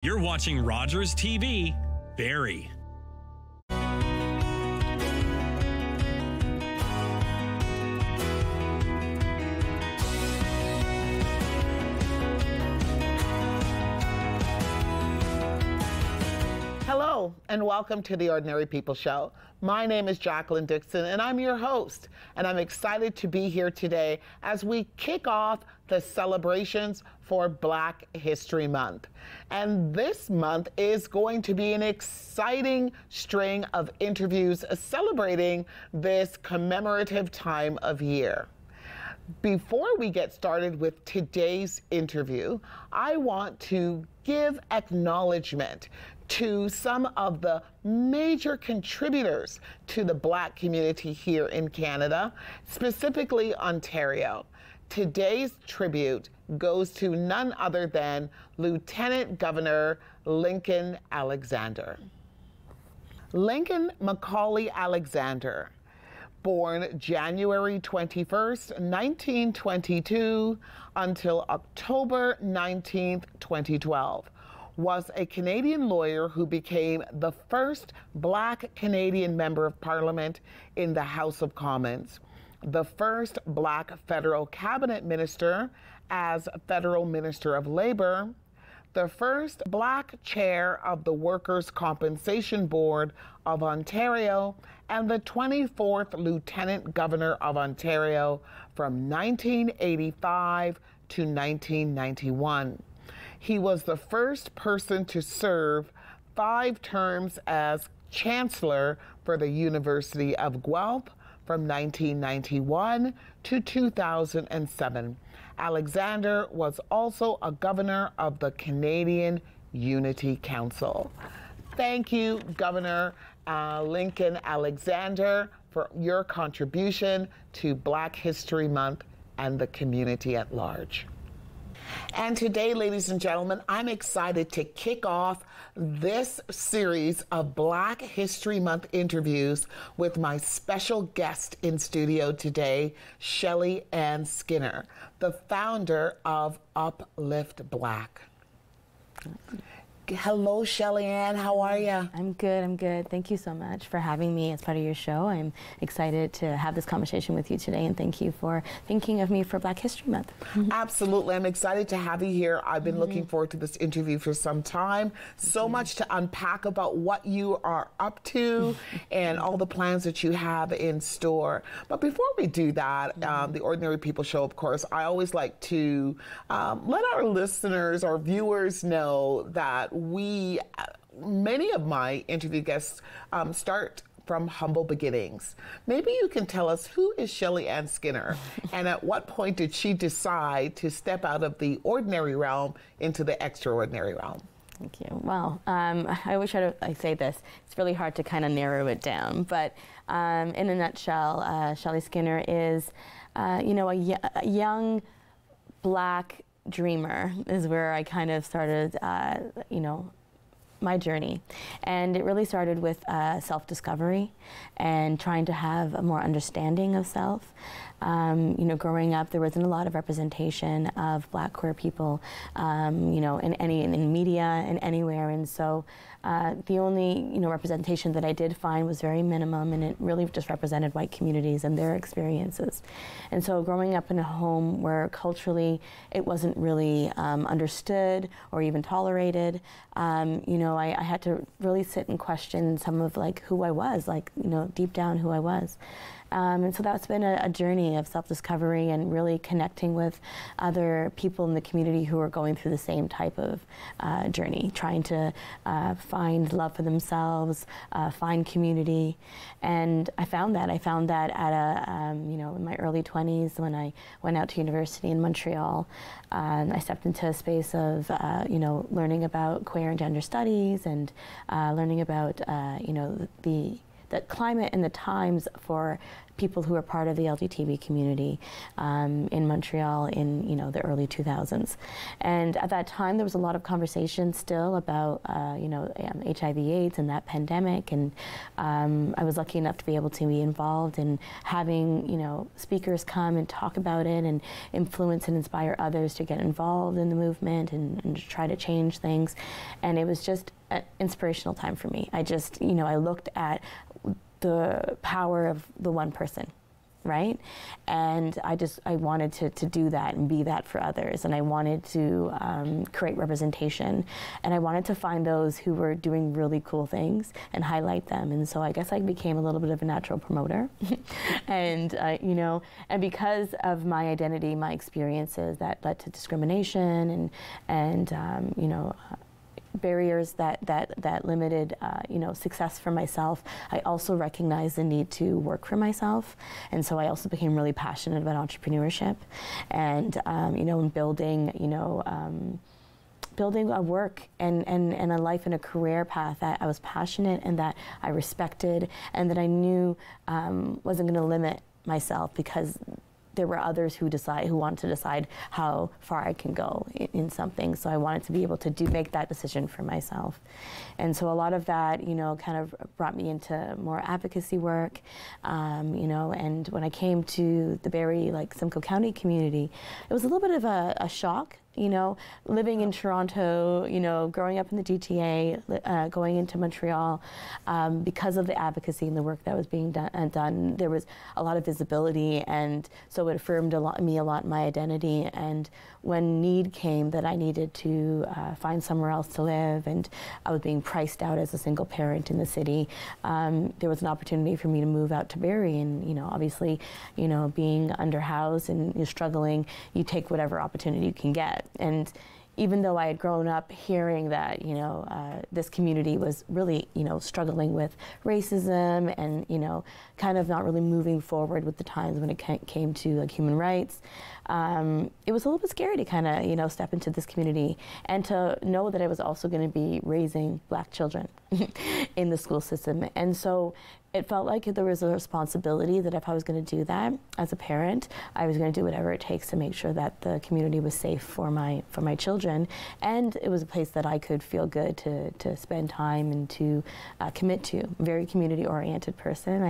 You're watching Rogers TV, Barrie. Hello, and welcome to the Ordinary People Show. My name is Jacqueline Dixon, and I'm your host. And I'm excited to be here today as we kick off the celebrations for Black History Month. And this month is going to be an exciting string of interviews celebrating this commemorative time of year. Before we get started with today's interview, I want to give acknowledgement to some of the major contributors to the Black community here in Canada, specifically Ontario. Today's tribute goes to none other than Lieutenant Governor Lincoln Alexander. Lincoln Macaulay Alexander, born January 21st, 1922 until October 19th, 2012, was a Canadian lawyer who became the first Black Canadian Member of Parliament in the House of Commons, the first Black federal cabinet minister as Federal Minister of Labour, the first Black chair of the Workers' Compensation Board of Ontario, and the 24th Lieutenant Governor of Ontario from 1985 to 1991. He was the first person to serve 5 terms as Chancellor for the University of Guelph from 1991 to 2007. Alexander was also a governor of the Canadian Unity Council. Thank you, Governor Lincoln Alexander, for your contribution to Black History Month and the community at large. And today, ladies and gentlemen, I'm excited to kick off this series of Black History Month interviews with my special guest in studio today, Shelly-Ann Skinner, the founder of Uplift Black. Hello, Shelly-Ann. How are you? I'm good. Thank you so much for having me as part of your show. I'm excited to have this conversation with you today, and thank you for thinking of me for Black History Month. Absolutely. I'm excited to have you here. I've been looking forward to this interview for some time. So much to unpack about what you are up to and all the plans that you have in store. But before we do that, the Ordinary People Show, of course, I always like to let our listeners, our viewers know that many of my interview guests start from humble beginnings. Maybe you can tell us, who is Shelly-Ann Skinner, and at what point did she decide to step out of the ordinary realm into the extraordinary realm? Thank you. Well, I wish I say this. It's really hard to kind of narrow it down, but in a nutshell, Shelly Skinner is, a young Black dreamer is where I kind of started, my journey. And it really started with self-discovery and trying to have a more understanding of self. Growing up, there wasn't a lot of representation of Black queer people, in media and anywhere. And so the only, representation that I did find was very minimum, and it really just represented white communities and their experiences. And so growing up in a home where culturally it wasn't really understood or even tolerated, I had to really sit and question some of who I was, deep down who I was. And so that's been a journey of self-discovery and really connecting with other people in the community who are going through the same type of journey, trying to find love for themselves, find community. And I found that at in my early 20s when I went out to university in Montreal. I stepped into a space of, learning about queer and gender studies and learning about, the the climate and the times for people who are part of the LGBT community in Montreal in the early 2000s. And at that time, there was a lot of conversation still about HIV/AIDS and that pandemic. And I was lucky enough to be able to be involved in having speakers come and talk about it and influence and inspire others to get involved in the movement and to try to change things. And it was just an inspirational time for me. I just I looked at the power of the one person, right? And I wanted to do that and be that for others. And I wanted to create representation. And I wanted to find those who were doing really cool things and highlight them. And so I guess I became a little bit of a natural promoter. And, and because of my identity, my experiences that led to discrimination and barriers that limited success for myself, I also recognized the need to work for myself. And so I also became really passionate about entrepreneurship and building a work and a life and a career path that I was passionate and that I respected and that I knew wasn't going to limit myself, because there were others who wanted to decide how far I can go in something. So I wanted to be able to make that decision for myself. And so a lot of that, kind of brought me into more advocacy work, and when I came to the Barrie, Simcoe County community, it was a little bit of a shock. Living in Toronto, growing up in the GTA, going into Montreal, because of the advocacy and the work that was being done, there was a lot of visibility, and so it affirmed me a lot in my identity. And when need came that I needed to find somewhere else to live, and I was being priced out as a single parent in the city, there was an opportunity for me to move out to Barrie. And obviously, being underhoused and struggling, you take whatever opportunity you can get. And even though I had grown up hearing that, this community was really, struggling with racism and, kind of not really moving forward with the times when it came to human rights, it was a little bit scary to kind of, step into this community and to know that I was also going to be raising Black children in the school system. And so it felt like there was a responsibility that if I was going to do that as a parent, I was going to do whatever it takes to make sure that the community was safe for my children, and it was a place that I could feel good to spend time and to commit to. I'm a very community-oriented person.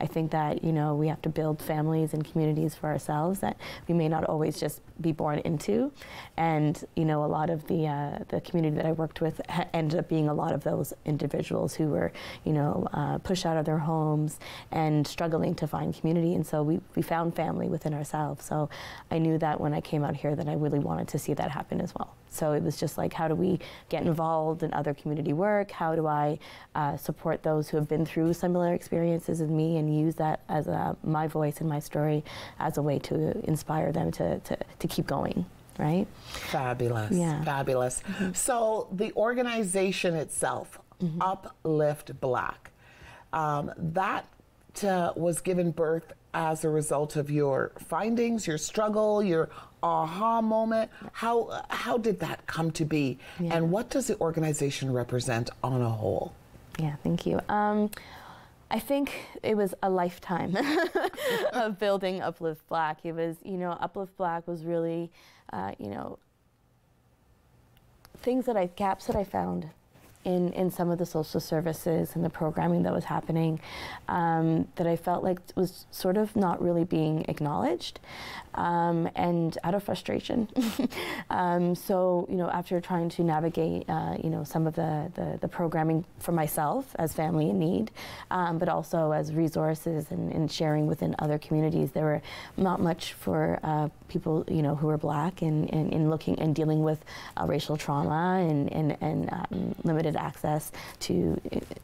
I think that we have to build families and communities for ourselves that we may not always just be born into, and a lot of the community that I worked with ended up being a lot of those individuals who were pushed out of their homes and struggling to find community. And so we found family within ourselves. So I knew that when I came out here that I really wanted to see that happen as well. So it was just how do we get involved in other community work? How do I support those who have been through similar experiences as me and use that as my voice and my story as a way to inspire them to keep going, right? Fabulous, yeah. Fabulous. Mm-hmm. So the organization itself, mm-hmm. Uplift Black, that was given birth as a result of your findings, your struggle, your aha moment. How did that come to be? Yeah. And what does the organization represent on a whole? Yeah, thank you. I think it was a lifetime of building Uplift Black. It was, Uplift Black was really, gaps that I found in some of the social services and the programming that was happening, that I felt like was sort of not really being acknowledged, and out of frustration. So, after trying to navigate, some of the programming for myself as family in need, but also as resources and sharing within other communities, there were not much for people, who were Black and looking and dealing with racial trauma and limited access to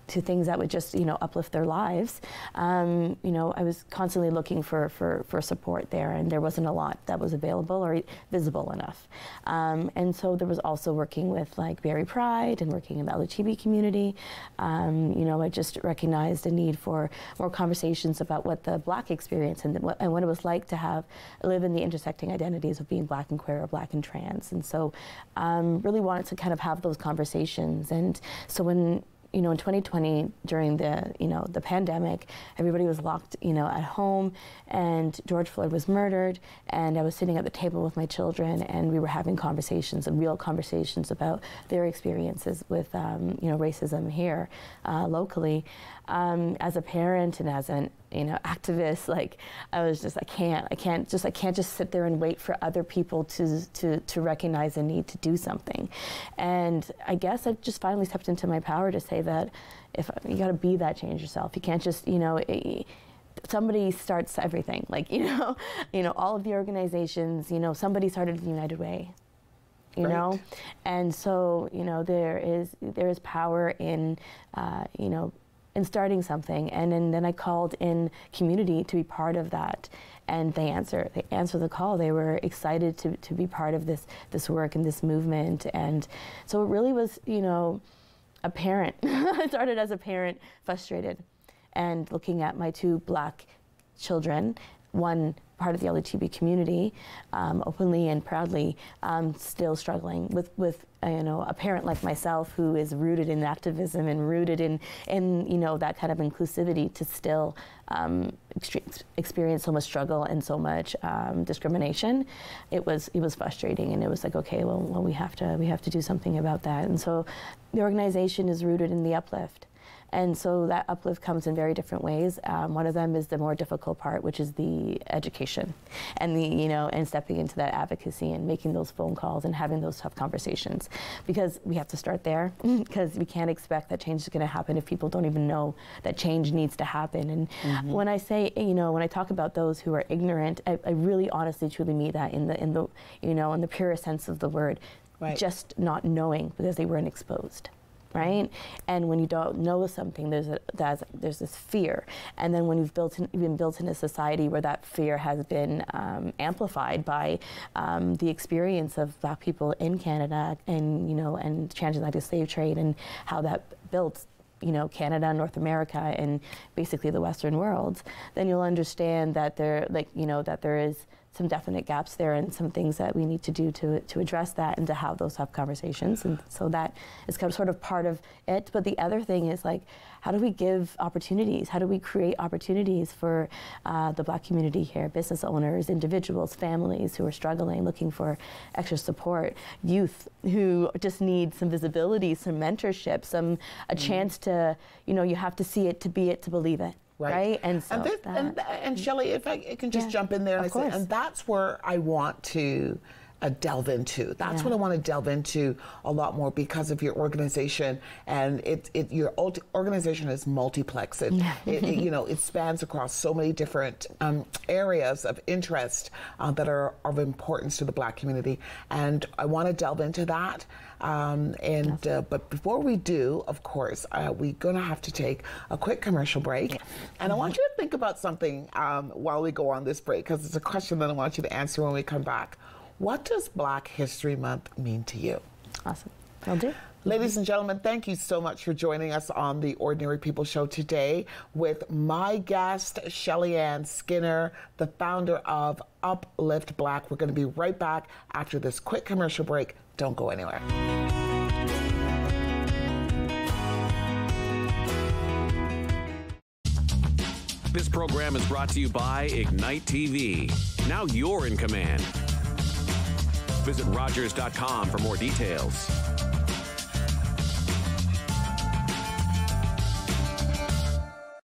things that would just uplift their lives. I was constantly looking for support there, and there wasn't a lot that was available or visible enough. And so there was also working with Barrie Pride and working in the LGBT community. I just recognized a need for more conversations about what the Black experience and what it was like to live in the intersecting identities of being Black and queer or Black and trans. And so really wanted to kind of have those conversations. And so when in 2020 during the pandemic, everybody was locked, at home, and George Floyd was murdered, and I was sitting at the table with my children, and we were having real conversations about their experiences with, racism here locally. As a parent and as an activist, like I was just I can't just sit there and wait for other people to recognize the need to do something. And I guess I just finally stepped into my power to say that if you got to be that change yourself, you can't just somebody starts everything. Like all of the organizations, somebody started the United Way. Right. And so there is power in in starting something, and then I called in community to be part of that, and they answered the call. They were excited to be part of this work and this movement, and so it really was a parent. I started as a parent, frustrated, and looking at my 2 Black children, one part of the LGBT community, openly and proudly, still struggling with a parent like myself who is rooted in activism and rooted in that kind of inclusivity, to still experience so much struggle and so much discrimination. It was frustrating, and it was like, okay, well we have to do something about that. And so the organization is rooted in the uplift. And so that uplift comes in very different ways. One of them is the more difficult part, which is the education, and and stepping into that advocacy and making those phone calls and having those tough conversations, because we have to start there, because we can't expect that change is going to happen if people don't even know that change needs to happen. And when I say, when I talk about those who are ignorant, I really honestly truly mean that in the purest sense of the word, right. Just not knowing because they weren't exposed. Right, and when you don't know something, there's this fear, and then when you've been built in a society where that fear has been amplified by the experience of Black people in Canada, and and transatlantic slave trade, and how that built Canada, North America, and basically the Western world, then you'll understand that there is some definite gaps there, and some things that we need to do to address that, and to have those tough conversations. And so that is kind of sort of part of it. But the other thing is, like, how do we give opportunities? How do we create opportunities for the Black community here, business owners, individuals, families who are struggling, looking for extra support, youth who just need some visibility, some mentorship, a chance to, you have to see it to be it, to believe it. Right. And so and Shelly, if I can just jump in there, and that's where I want to delve into. That's what I want to delve into a lot more, because of your organization, and your organization is multiplex. It spans across so many different areas of interest that are of importance to the Black community, and I want to delve into that. But before we do, of course, we're going to have to take a quick commercial break. And I want you to think about something while we go on this break, because it's a question that I want you to answer when we come back. What does Black History Month mean to you? Awesome. I'll do. Ladies and gentlemen, thank you so much for joining us on the Ordinary People Show today with my guest, Shelly-Ann Skinner, the founder of Uplift Black. We're going to be right back after this quick commercial break. Don't go anywhere. This program is brought to you by Ignite TV. Now you're in command. Visit Rogers.com for more details.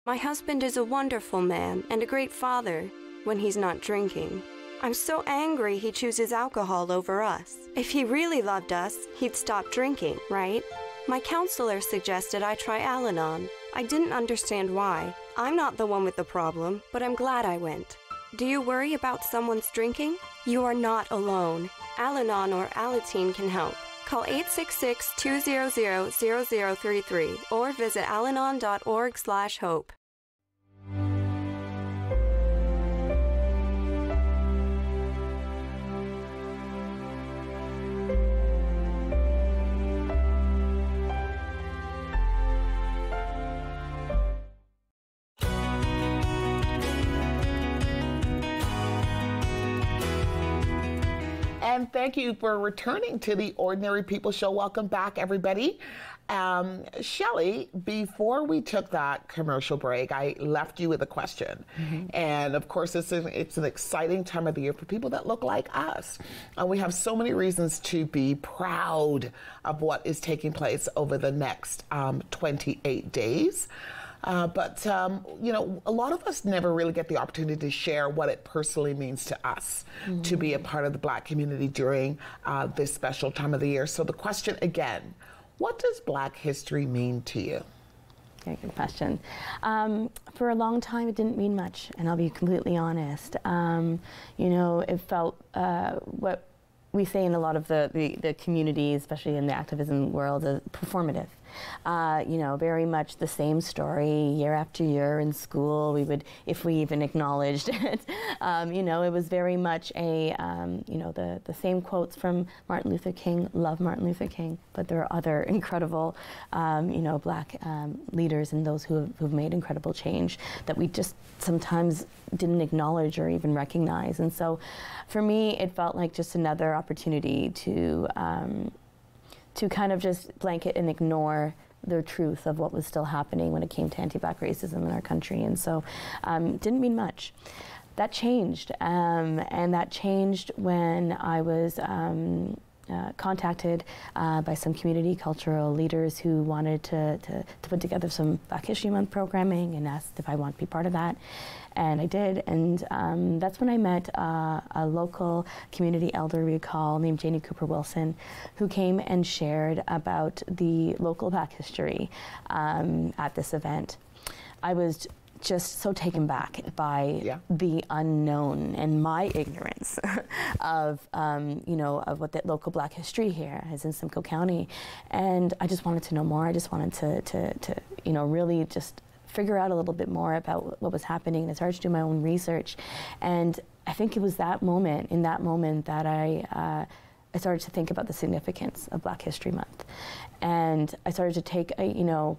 My husband is a wonderful man and a great father when he's not drinking. I'm so angry he chooses alcohol over us. If he really loved us, he'd stop drinking, right? My counselor suggested I try Al-Anon. I didn't understand why. I'm not the one with the problem, but I'm glad I went. Do you worry about someone's drinking? You are not alone. Al-Anon or Alateen can help. Call 866-200-0033 or visit alanon.org/hope. And thank you for returning to the Ordinary People Show. Welcome back, everybody. Shelly, before we took that commercial break, I left you with a question. And of course, it's an exciting time of the year for people that look like us. And we have so many reasons to be proud of what is taking place over the next 28 days. But you know, a lot of us never really get the opportunity to share what it personally means to us to be a part of the Black community during this special time of the year. So the question again, what does Black history mean to you? Very good question. For a long time, it didn't mean much, and I'll be completely honest. You know, it felt what we say in a lot of the community, especially in the activism world, performative. You know, very much the same story year after year in school. We would, if we even acknowledged it, you know, it was very much a, you know, the same quotes from Martin Luther King, love Martin Luther King, but there are other incredible, you know, Black leaders and those who've made incredible change that we just sometimes didn't acknowledge or even recognize. And so for me, it felt like just another opportunity to kind of just blanket and ignore the truth of what was still happening when it came to anti-Black racism in our country. And so didn't mean much. That changed, and that changed when I was contacted by some community cultural leaders who wanted to put together some Black History Month programming and asked if I want to be part of that. And I did, and that's when I met a local community elder recall named Janie Cooper Wilson, who came and shared about the local Black history at this event. I was just so taken back by the unknown and my ignorance of, you know, of what that local Black history here is in Simcoe County. And I just wanted to know more. I just wanted to you know, really just figure out a little bit more about what was happening. And I started to do my own research. And I think it was that moment, in that moment, that I started to think about the significance of Black History Month. And I started to take a, you know,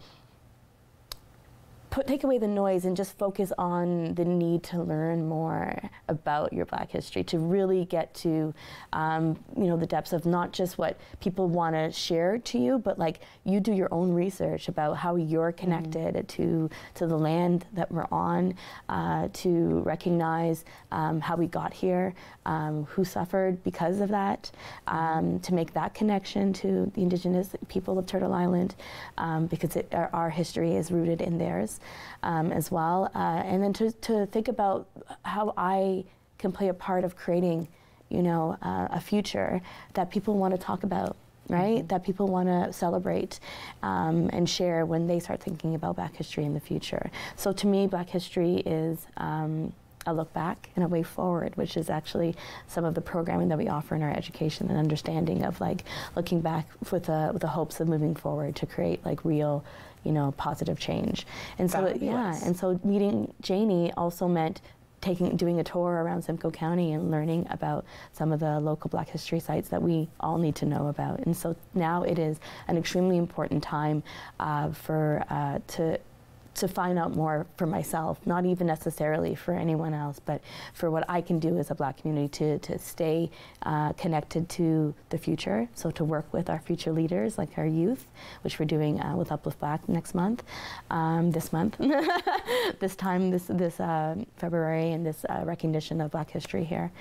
take away the noise and just focus on the need to learn more about your Black history, to really get to, you know, the depths of not just what people want to share to you, but like you do your own research about how you're connected to the land that we're on, to recognize how we got here, who suffered because of that, to make that connection to the Indigenous people of Turtle Island, because our history is rooted in theirs. As well, and then to think about how I can play a part of creating, you know, a future that people want to talk about, right? That people want to celebrate and share when they start thinking about Black history in the future. So to me, Black history is a look back and a way forward, which is actually some of the programming that we offer in our education and understanding of like looking back with the hopes of moving forward to create like real, you know, positive change. And so, and so meeting Janie also meant doing a tour around Simcoe County and learning about some of the local Black history sites that we all need to know about. And so now it is an extremely important time to find out more for myself, not even necessarily for anyone else, but for what I can do as a Black community to stay connected to the future. So to work with our future leaders, like our youth, which we're doing with Uplift Black next month, this month, this February, and this recognition of Black history here.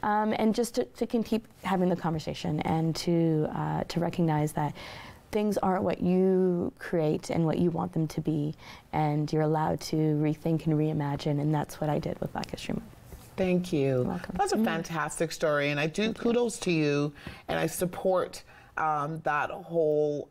And just to keep having the conversation and to recognize that things aren't what you create and what you want them to be, and you're allowed to rethink and reimagine, and that's what I did with Black History Month. Thank you. You're welcome. That's a fantastic story, and I do kudos to you, and I support that whole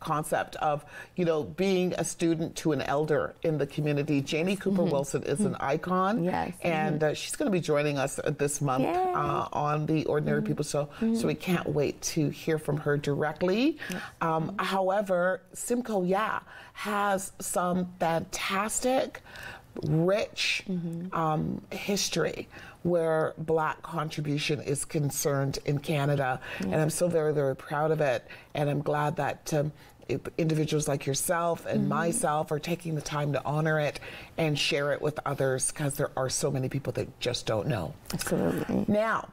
concept of, you know, being a student to an elder in the community. Janie Cooper Wilson is an icon, and she's going to be joining us this month on the Ordinary People Show, so we can't wait to hear from her directly. However, Simcoe, has some fantastic, rich history where Black contribution is concerned in Canada, and I'm so very, very proud of it, and I'm glad that individuals like yourself and myself are taking the time to honor it and share it with others, because there are so many people that just don't know. Absolutely. Now,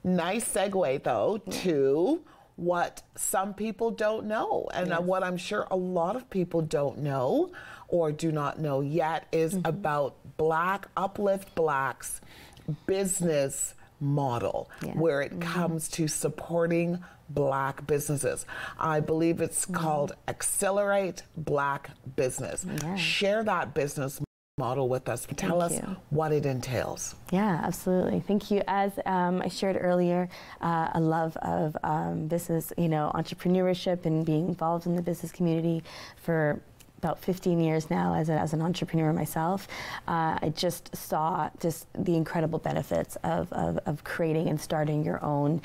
Nice segue, though, to what some people don't know. And what I'm sure a lot of people don't know or do not know yet is about Uplift Black's business model, where it comes to supporting Black businesses. I believe it's called Accelerate Black Business. Share that business model with us. Tell us what it entails. Yeah, absolutely. Thank you. As I shared earlier, a love of business, entrepreneurship and being involved in the business community for about 15 years now as an entrepreneur myself. I just saw the incredible benefits of creating and starting your own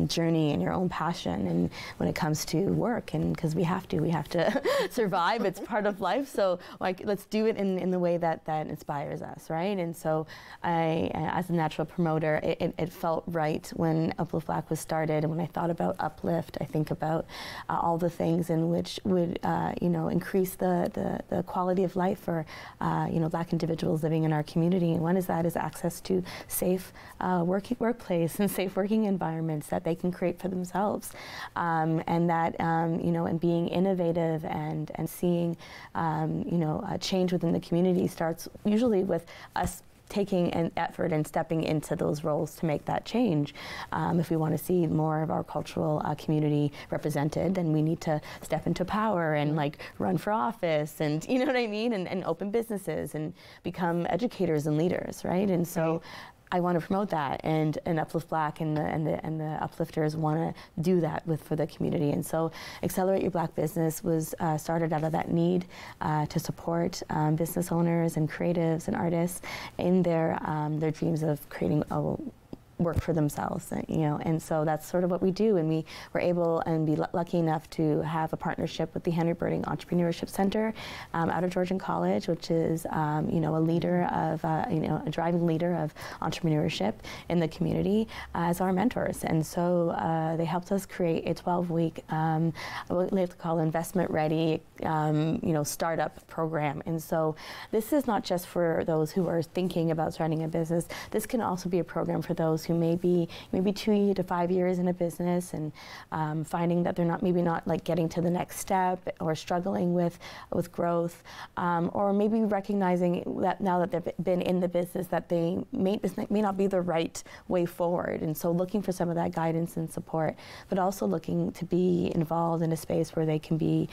journey and your own passion, and when it comes to work, and because we have to survive, it's part of life, so let's do it in the way that inspires us, right? And so I, as a natural promoter, it felt right when Uplift Black was started, and when I thought about Uplift, I think about all the things in which would increase the quality of life for Black individuals living in our community. And one is access to safe workplace and safe working environments that they can create for themselves, and that and being innovative and seeing a change within the community starts usually with us taking an effort and stepping into those roles to make that change. If we want to see more of our cultural community represented, then we need to step into power and run for office, and you know what I mean, and open businesses and become educators and leaders, right? And so I want to promote that, and Uplift Black and the uplifters want to do that for the community. And so Accelerate Your Black Business was started out of that need to support business owners and creatives and artists in their dreams of creating a work for themselves, and so that's sort of what we do. And we were able and be lucky enough to have a partnership with the Henry Birding Entrepreneurship Center out of Georgian College, which is a leader of a driving leader of entrepreneurship in the community as our mentors. And so they helped us create a 12-week what we like to call investment ready startup program. And so this is not just for those who are thinking about starting a business. This can also be a program for those who may be 2 to 5 years in a business and finding that they're not getting to the next step, or struggling with growth, or maybe recognizing that now that they've been in the business that this may not be the right way forward. And so looking for some of that guidance and support, but also looking to be involved in a space where they can be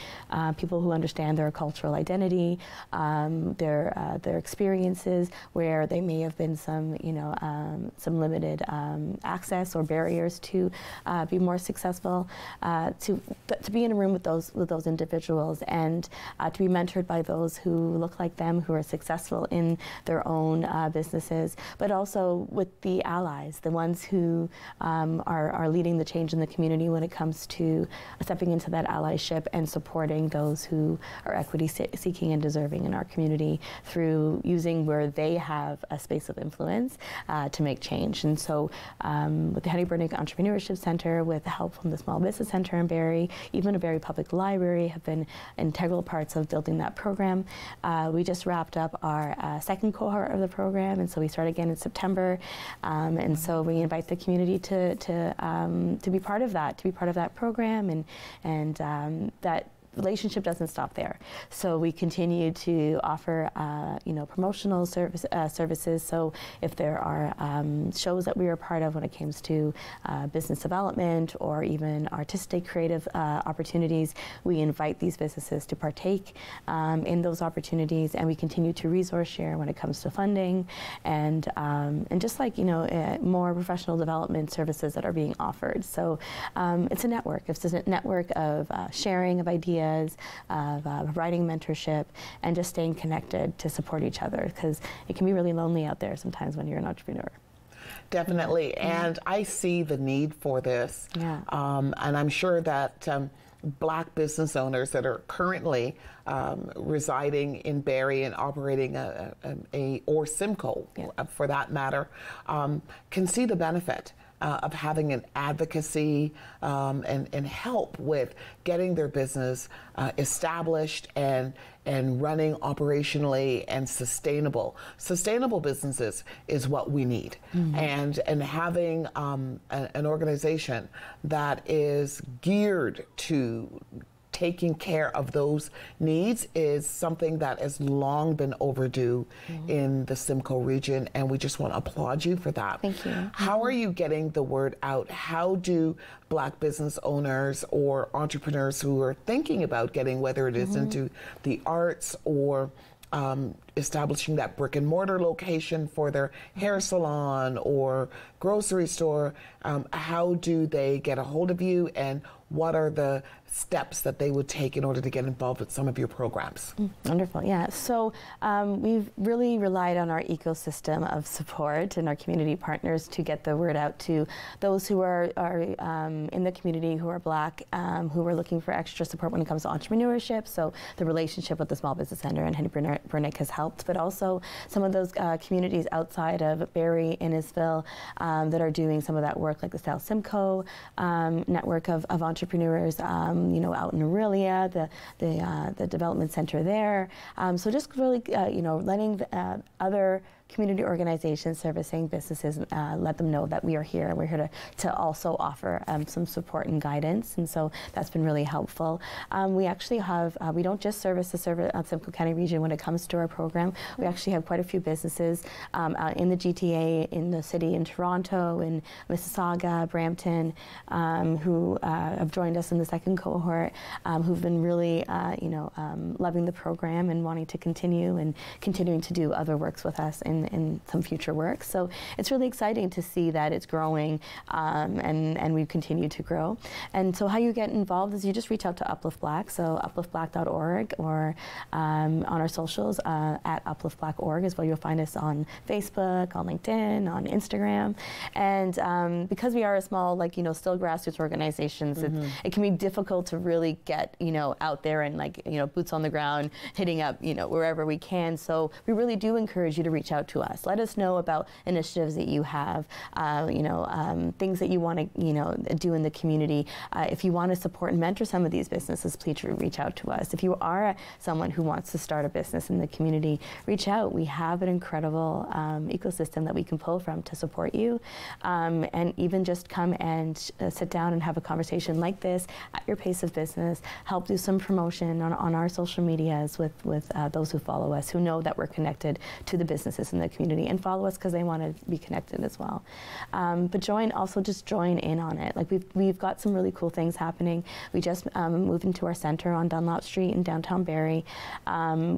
people who understand their cultural identity, their experiences, where they may have been some limited access or barriers to be more successful, to be in a room with those individuals, and to be mentored by those who look like them, who are successful in their own businesses, but also with the allies, the ones who are leading the change in the community when it comes to stepping into that allyship and supporting those who are equity seeking and deserving in our community through using where they have a space of influence to make change. And so with the Henry Birding Entrepreneurship Center, with help from the Small Business Center in Barrie, even a Barrie Public Library have been integral parts of building that program. We just wrapped up our second cohort of the program, and so we start again in September. And so we invite the community to be part of that program, and that relationship doesn't stop there. So we continue to offer, promotional services. So if there are shows that we are part of when it comes to business development or even artistic, creative opportunities, we invite these businesses to partake in those opportunities, and we continue to resource share when it comes to funding and just more professional development services that are being offered. So it's a network. It's a network of sharing of ideas, of providing mentorship, and just staying connected to support each other, because it can be really lonely out there sometimes when you're an entrepreneur. Definitely, and I see the need for this, and I'm sure that Black business owners that are currently residing in Barrie and operating or Simcoe, for that matter, can see the benefit of having an advocacy and help with getting their business established and running operationally and sustainable. Sustainable businesses is what we need. And having an organization that is geared to taking care of those needs is something that has long been overdue in the Simcoe region, and we just want to applaud you for that. Thank you. How are you getting the word out? How do Black business owners or entrepreneurs who are thinking about getting, whether it is into the arts or establishing that brick and mortar location for their hair salon or grocery store, how do they get a hold of you, and what are the steps that they would take in order to get involved with some of your programs? Wonderful, yeah. So we've really relied on our ecosystem of support and our community partners to get the word out to those who are in the community who are Black, who are looking for extra support when it comes to entrepreneurship. So the relationship with the Small Business Center and Henry Burnick has helped, but also some of those communities outside of Barrie, Innisfil, that are doing some of that work, like the South Simcoe network of entrepreneurs, out in Aurelia, the development center there. So just really, letting other community organizations servicing businesses, let them know that we are here. We're here to also offer some support and guidance, and so that's been really helpful. We actually have, we don't just service the Simcoe County region when it comes to our program. We actually have quite a few businesses in the GTA, in the city, in Toronto, in Mississauga, Brampton, who have joined us in the second cohort, who've been really, loving the program and wanting to continue and continuing to do other works with us in some future work. So it's really exciting to see that it's growing, and we continue to grow. And so how you get involved is you just reach out to Uplift Black, so upliftblack.org, or on our socials at upliftblack.org as well. You'll find us on Facebook, on LinkedIn, on Instagram. And because we are a small, still grassroots organizations, it can be difficult to really get, out there and boots on the ground, hitting up, wherever we can. So we really do encourage you to reach out to us. Let us know about initiatives that you have, things that you want to, do in the community. If you want to support and mentor some of these businesses, please reach out to us. If you are someone who wants to start a business in the community, reach out. We have an incredible ecosystem that we can pull from to support you, and even just come and sit down and have a conversation like this at your pace of business, help do some promotion on our social medias with those who follow us, who know that we're connected to the businesses in the community and follow us because they want to be connected as well. But just join in on it. We've got some really cool things happening. We just moved into our center on Dunlop Street in downtown Barrie,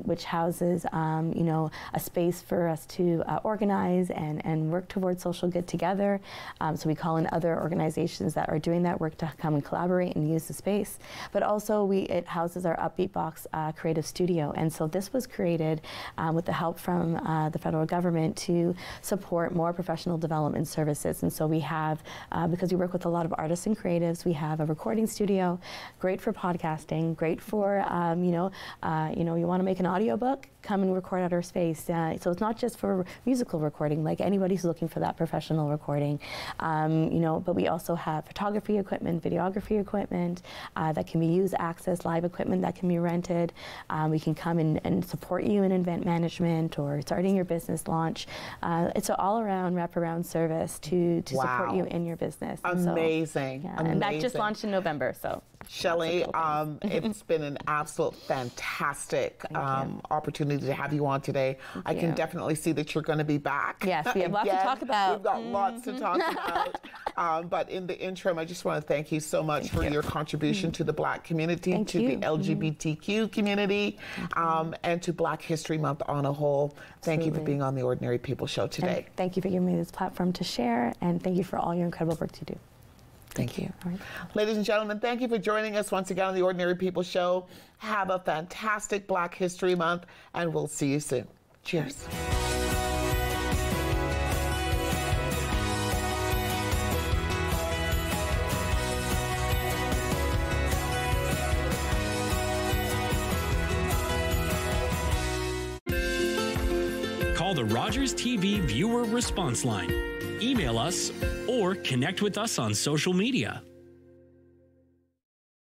which houses a space for us to organize and work towards social good together. So we call in other organizations that are doing that work to come and collaborate and use the space. But also it houses our Upbeat Box creative studio. And so this was created with the help from the federal government to support more professional development services. And so we have, because we work with a lot of artists and creatives, we have a recording studio, great for podcasting, great for, you want to make an audiobook, come and record at our space. So it's not just for musical recording, like anybody who's looking for that professional recording, but we also have photography equipment, videography equipment that can be used, access, live equipment that can be rented. We can come and support you in event management or starting your business launch. It's an all-around, wrap-around service to support you in your business. Amazing. So, and that just launched in November, so. Shelly, it's been an absolute fantastic opportunity to have you on today. I can definitely see that you're going to be back. Yes, we have lots to talk about. We've got lots to talk about. But in the interim, I just want to thank you so much for your contribution to the Black community, the LGBTQ community, and to Black History Month on a whole. Thank you for being on the Ordinary People Show today. And thank you for giving me this platform to share, and thank you for all your incredible work you do. Thank you. All right. Ladies and gentlemen, thank you for joining us once again on the Ordinary People Show. Have a fantastic Black History Month, and we'll see you soon. Cheers. Call call the Rogers TV viewer response line. Email us or connect with us on social media.